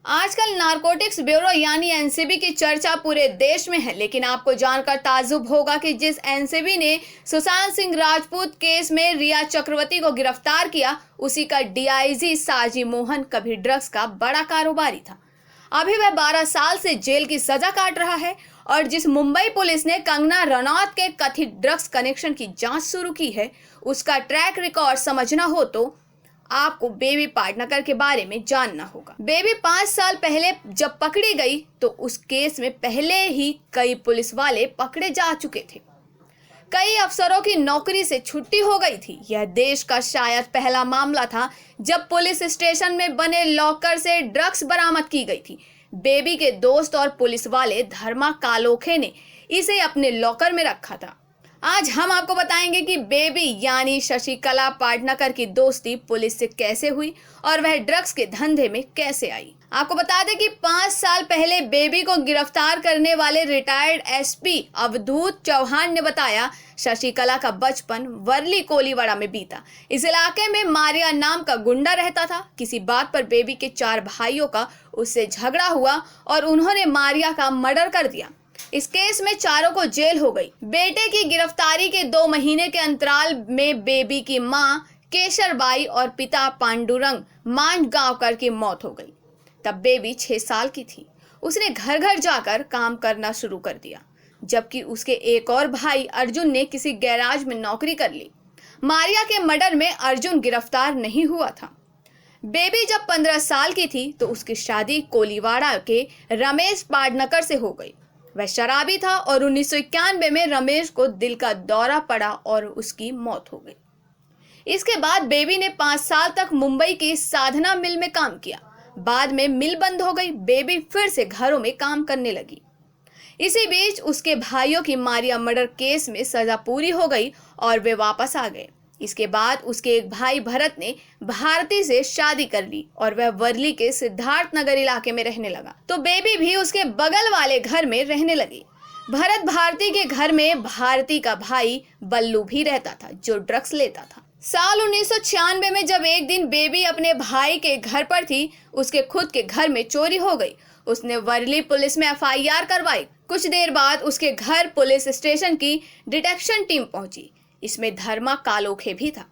आजकल narcotics bureau यानी NCB की चर्चा पूरे देश में है, लेकिन आपको जानकर ताज्जुब होगा कि जिस एनसीबी ने सुशांत सिंह राजपूत केस में रिया चक्रवर्ती को गिरफ्तार किया, उसी का डीआईजी साजी मोहन कभी ड्रग्स का बड़ा कारोबारी था। अभी वह 12 साल से जेल की सजा काट रहा है। और जिस मुंबई पुलिस ने कंगना रनौत के कथित ड्रग्स कनेक्शन की जांच शुरू की है, उसका ट्रैक रिकॉर्ड समझना हो तो आपको बेबी पाटनकर के बारे में जानना होगा। बेबी 5 साल पहले जब पकड़ी गई तो उस केस में पहले ही कई पुलिस वाले पकड़े जा चुके थे। कई अफसरों की नौकरी से छुट्टी हो गई थी। यह देश का शायद पहला मामला था जब पुलिस स्टेशन में बने लॉकर से ड्रग्स बरामद की गई थी। बेबी के दोस्त और पुलिस वाले धर्मा कालोखे ने इसे अपने लॉकर में रखा था। आज हम आपको बताएंगे कि बेबी यानी शशिकला पाटनकर की दोस्ती पुलिस से कैसे हुई और वह ड्रग्स के धंधे में कैसे आई। आपको बता दें कि 5 साल पहले बेबी को गिरफ्तार करने वाले रिटायर्ड एसपी अवधूत चौहान ने बताया, शशिकला का बचपन वर्ली कोलीवाड़ा में बीता। इस इलाके में मारिया नाम का गुंडा रहता था। किसी बात पर बेबी के 4 भाइयों का उससे झगड़ा हुआ और उन्होंने मारिया का मर्डर कर दिया। इस केस में चारों को जेल हो गई। बेटे की गिरफ्तारी के 2 महीने के अंतराल में बेबी की मां केशरबाई और पिता पांडुरंग मांजगांवकर की मौत हो गई। तब बेबी 6 साल की थी। उसने घर घर जाकर काम करना शुरू कर दिया, जबकि उसके एक और भाई अर्जुन ने किसी गैराज में नौकरी कर ली। मारिया के मर्डर में अर्जुन गिरफ्तार नहीं हुआ था। बेबी जब 15 साल की थी तो उसकी शादी कोलीवाड़ा के रमेश पाटनकर से हो गई। वह शराबी था और 1991 में रमेश को दिल का दौरा पड़ा और उसकी मौत हो गई। इसके बाद बेबी ने 5 साल तक मुंबई की साधना मिल में काम किया। बाद में मिल बंद हो गई। बेबी फिर से घरों में काम करने लगी। इसी बीच उसके भाइयों की मारिया मर्डर केस में सजा पूरी हो गई और वे वापस आ गए। इसके बाद उसके एक भाई भरत ने भारती से शादी कर ली और वह वर्ली के सिद्धार्थ नगर इलाके में रहने लगा, तो बेबी भी उसके बगल वाले घर में रहने लगी। भरत भारती के घर में भारती का भाई बल्लू भी रहता था, जो ड्रग्स लेता था। साल 1996 में जब एक दिन बेबी अपने भाई के घर पर थी, उसके खुद के घर में चोरी हो गई। उसने वर्ली पुलिस में एफआईआर करवाई। कुछ देर बाद उसके घर पुलिस स्टेशन की डिटेक्शन टीम पहुंची। इसमें धर्मा कालोखे भी था।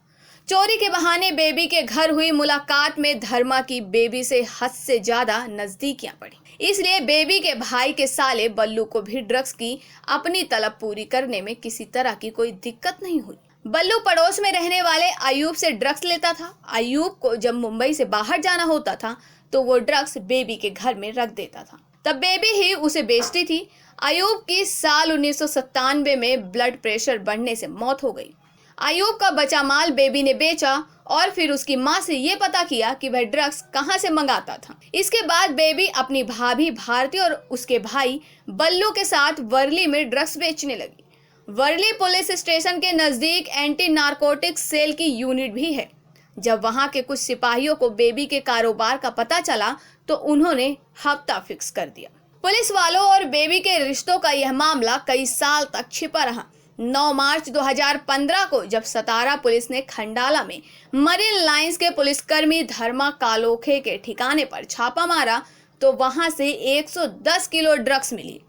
चोरी के बहाने बेबी के घर हुई मुलाकात में धर्मा की बेबी से हद से ज्यादा नजदीकियां पड़ी। इसलिए बेबी के भाई के साले बल्लू को भी ड्रग्स की अपनी तलब पूरी करने में किसी तरह की कोई दिक्कत नहीं हुई। बल्लू पड़ोस में रहने वाले अयूब से ड्रग्स लेता था। अयूब को जब मुंबई से बाहर जाना होता था तो वो ड्रग्स बेबी के घर में रख देता था। तब बेबी ही उसे बेचती थी। अयूब की साल 1997 में ब्लड प्रेशर बढ़ने से मौत हो गई। अयूब का बचा माल बेबी ने बेचा और फिर उसकी मां से ये पता किया कि वह ड्रग्स कहां से मंगाता था। इसके बाद बेबी अपनी भाभी भारती और उसके भाई बल्लू के साथ वर्ली में ड्रग्स बेचने लगी। वर्ली पुलिस स्टेशन के नजदीक एंटी नारकोटिक्स सेल की यूनिट भी है। जब वहां के कुछ सिपाहियों को बेबी के कारोबार का पता चला तो उन्होंने हफ्ता फिक्स कर दिया। पुलिस वालों और बेबी के रिश्तों का यह मामला कई साल तक छिपा रहा। 9 मार्च 2015 को जब सतारा पुलिस ने खंडाला में मरीन लाइंस के पुलिसकर्मी धर्मा कालोखे के ठिकाने पर छापा मारा तो वहां से 110 किलो ड्रग्स मिली।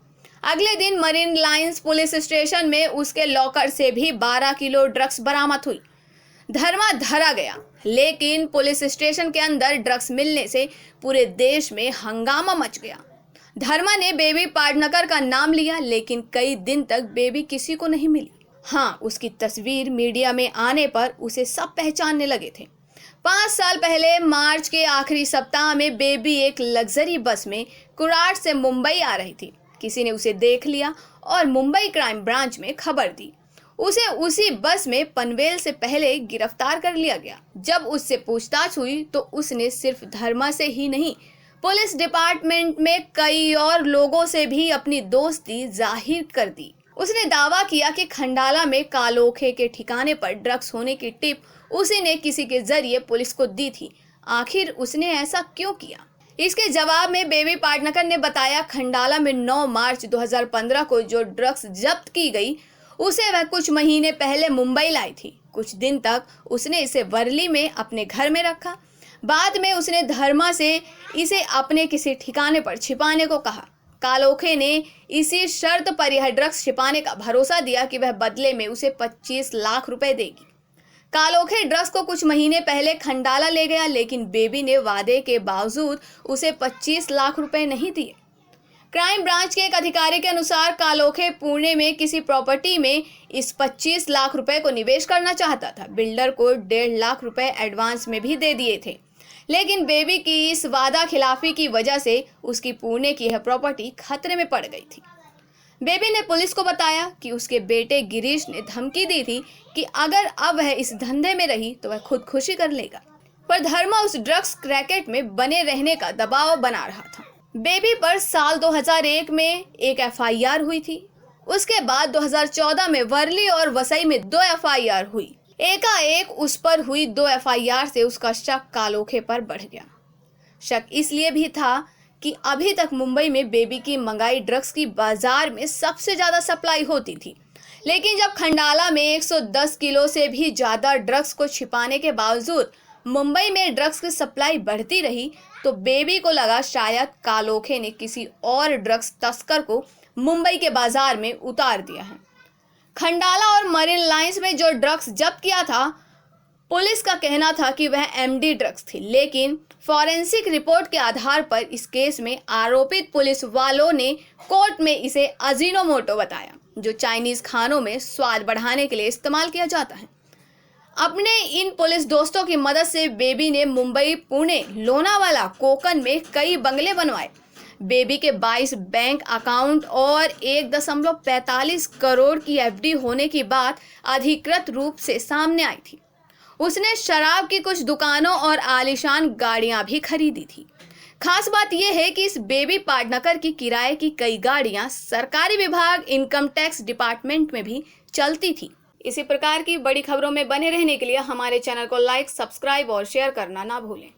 अगले दिन मरीन लाइंस पुलिस स्टेशन में उसके लॉकर से भी 12 किलो ड्रग्स बरामद हुई। धर्मा धरा गया, लेकिन पुलिस स्टेशन के अंदर ड्रग्स मिलने से पूरे देश में हंगामा मच गया। धर्मा ने बेबी पाटनकर का नाम लिया, लेकिन कई दिन तक बेबी किसी को नहीं मिली। हाँ, उसकी तस्वीर मीडिया में आने पर उसे सब पहचानने लगे थे। 5 साल पहले मार्च के आखिरी सप्ताह में बेबी एक लग्जरी बस में कुराट से मुंबई आ रही थी। किसी ने उसे देख लिया और मुंबई क्राइम ब्रांच में खबर दी। उसे उसी बस में पनवेल से पहले गिरफ्तार कर लिया गया। जब उससे पूछताछ हुई तो उसने सिर्फ धर्मा से ही नहीं, पुलिस डिपार्टमेंट में कई और लोगों से भी अपनी दोस्ती जाहिर कर दी। उसने दावा किया कि खंडाला में कालोखे के ठिकाने पर ड्रग्स होने की टिप उसी ने किसी के जरिए पुलिस को दी थी। आखिर उसने ऐसा क्यों किया? इसके जवाब में बेबी पाटनकर ने बताया, खंडाला में 9 मार्च 2015 को जो ड्रग्स जब्त की गई उसे वह कुछ महीने पहले मुंबई लाई थी। कुछ दिन तक उसने इसे वर्ली में अपने घर में रखा। बाद में उसने धर्मा से इसे अपने किसी ठिकाने पर छिपाने को कहा। कालोखे ने इसी शर्त पर यह ड्रग्स छिपाने का भरोसा दिया कि वह बदले में उसे 25 लाख रुपए देगी। कालोखे ड्रग्स को कुछ महीने पहले खंडाला ले गया, लेकिन बेबी ने वादे के बावजूद उसे 25 लाख रुपए नहीं दिए। क्राइम ब्रांच के एक अधिकारी के अनुसार कालोखे पुणे में किसी प्रॉपर्टी में इस 25 लाख रुपए को निवेश करना चाहता था। बिल्डर को 1.5 लाख रुपए एडवांस में भी दे दिए थे, लेकिन बेबी की इस वादा खिलाफी की वजह से उसकी पुणे की यह प्रॉपर्टी खतरे में पड़ गई थी। बेबी ने पुलिस को बताया कि उसके बेटे गिरीश ने धमकी दी थी कि अगर अब वह इस धंधे में रही तो वह खुदकुशी कर लेगा, पर धर्मा उस ड्रग्स रैकेट में बने रहने का दबाव बना रहा था। बेबी पर साल 2001 में एक एफआईआर हुई थी। उसके बाद 2014 में वर्ली और वसई में 2 एफआईआर हुई। एकाएक उस पर हुई 2 एफआईआर से उसका शक कालोखे पर बढ़ गया। शक इसलिए भी था कि अभी तक मुंबई में बेबी की मंगाई ड्रग्स की बाजार में सबसे ज्यादा सप्लाई होती थी, लेकिन जब खंडाला में 110 किलो से भी ज्यादा ड्रग्स को छिपाने के बावजूद मुंबई में ड्रग्स की सप्लाई बढ़ती रही, तो बेबी को लगा शायद कालोखे ने किसी और ड्रग्स तस्कर को मुंबई के बाजार में उतार दिया है। खंडाला और मरीन लाइंस में जो ड्रग्स जब्त किया था, पुलिस का कहना था कि वह एमडी ड्रग्स थी, लेकिन फॉरेंसिक रिपोर्ट के आधार पर इस केस में आरोपित पुलिस वालों ने कोर्ट में इसे अजीनोमोटो बताया, जो चाइनीज खानों में स्वाद बढ़ाने के लिए इस्तेमाल किया जाता है। अपने इन पुलिस दोस्तों की मदद से बेबी ने मुंबई, पुणे, लोनावाला, कोकन में कई बंगले बनवाए। बेबी के 22 बैंक अकाउंट और 1.45 करोड़ की एफडी होने की बात अधिकृत रूप से सामने आई थी। उसने शराब की कुछ दुकानों और आलीशान गाड़ियां भी खरीदी थी। खास बात यह है कि इस बेबी पाटनकर की किराए की कई गाड़ियां सरकारी विभाग इनकम टैक्स डिपार्टमेंट में भी चलती थी। इसी प्रकार की बड़ी खबरों में बने रहने के लिए हमारे चैनल को लाइक, सब्सक्राइब और शेयर करना ना भूलें।